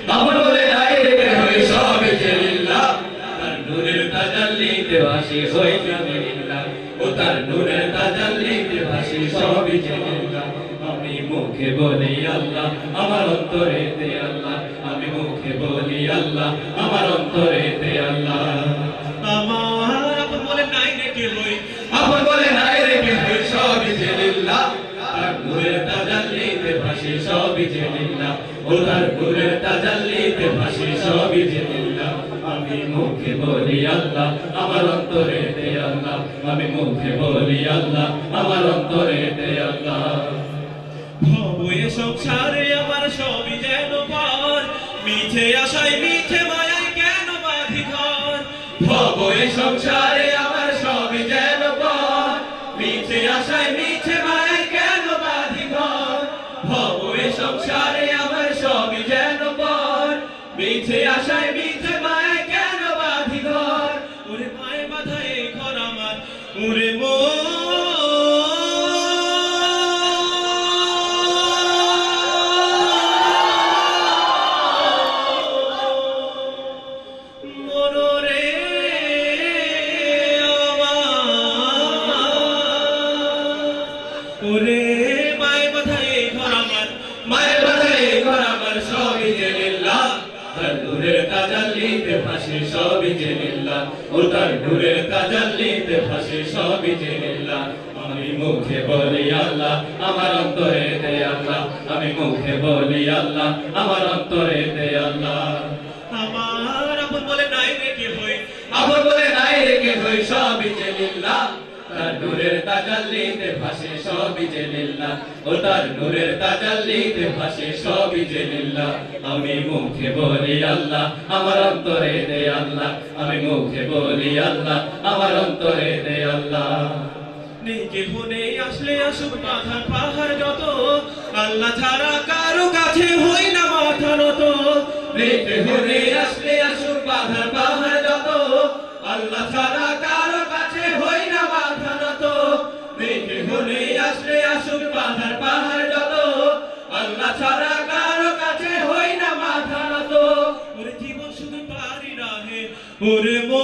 আপন বলে নাই রে কে হই সবই যে লিল্লাহ তার নূরের তাজাল্লিতে ভাসি হই যাবে লিল্লাহ ও তার নূরের তাজাল্লিতে ভাসি সবই যে লিল্লাহ আমি মুখে বলি আল্লাহ আমার অন্তরেতে আল্লাহ আমি মুখে বলি আল্লাহ আমার অন্তরেতে আল্লাহ আমার আপন বলে নাই রে কে হই আপন বলে নাই রে কে হই সবই যে লিল্লাহ তার নূরের তাজাল্লিতে ভাসি সবই যে লিল্লাহ ও তার নূরের তাজাল্লিতে ভাসি সবই যে লিল্লাহ আমি মুখে বলি আল্লাহ আমার অন্তরেতে আল্লাহ আমি মুখে বলি আল্লাহ আমার অন্তরেতে আল্লাহ ভবে সংসারে আমার সবই যেন পার মিঠে আশায় মিঠে মায়ায় কেন বাঁধি ঘর ভবে সংসারে আমার সবই যেন পর মিঠে আশায় মিঠে মায়ায় কেন বাঁধি ঘর ভবে সংসারে আমার সবই যেন পর মিঠে আশায় মিঠে মায়ায় কেন বাঁধি ঘর ওরে পায়ে বাঁধা এই ঘর আমার ওরে মো ওরে মায়ের বাঁধাই ঘর আমার মায়ের বাঁধাই ঘর আমার সবই যে লিল্লাহ তার নূরের তাজাল্লিতে ভাসে সবই যে লিল্লাহ ও তার নূরের তাজাল্লিতে ভাসে সবই যে লিল্লাহ আমি মুখে বলি আল্লাহ আমার অন্তরেতে আল্লাহ আমি মুখে বলি আল্লাহ আমার অন্তরেতে আল্লাহ আমার আপন বলে নাই রে কে হই আপন বলে নাই রে কে হই সবই যে লিল্লাহ তার নূরের তাজাল্লিতে ভাসে সবই যে লিল্লাহ ও তার নূরের তাজাল্লিতে ভাসে সবই যে লিল্লাহ আমি মুখে বলি আল্লাহ আমার অন্তরেতে আল্লাহ আমি মুখে বলি আল্লাহ আমার অন্তরেতে আল্লাহ নেকে হনে আসলে আসুক বাঁধার পাহাড় যত আল্লাহ ছাড়া কারো কাছে হই না মাথা নত নেকে হনে আসলে আসুক বাঁধার পাহাড় যত আল্লাহ ছাড়া কারো কাছে হই না মাথা নত নেকে হনে আসলে আসুক বাঁধার পাহাড় যত আল্লাহ ছাড়া কারো কাছে হই না মাথা নত ওরে জীবন শুধু পারি রাহে ওরে মো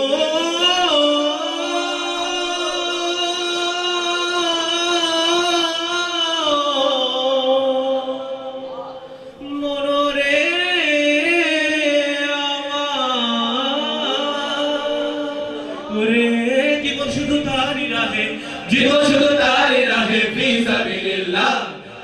জীবন শুধু তারি রাহে জীবন শুধু তারি রাহে ফি সাবিলিল্লাহ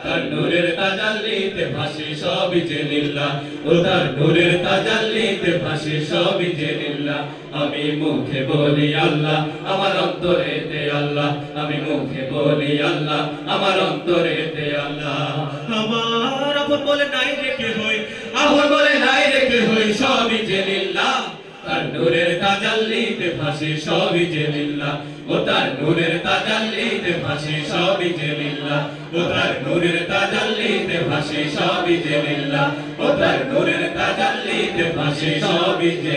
তার নূরের তাজাল্লিতে ভাসে সবই যে লিল্লাহ ও তার নূরের তাজাল্লিতে ভাসে সবই যে লিল্লাহ আমি মুখে বলি আল্লাহ আমার অন্তরেতে আল্লাহ আমি মুখে বলি আল্লাহ আমার অন্তরেতে আল্লাহ আমার আপন বলে নাই রে কে হই আপন বলে নাই রে কে হই সবই যে লিল্লাহ তার নূরের তাজাল্লিতে ভাসে সবই যে লিল্লাহ ও তার নূরের তাজাল্লিতে ভাসে সবই যে লিল্লাহ ও তার নূরের তাজাল্লিতে ভাসে সবই যে লিল্লাহ ও তার নূরের তাজাল্লিতে ভাসে সবই যে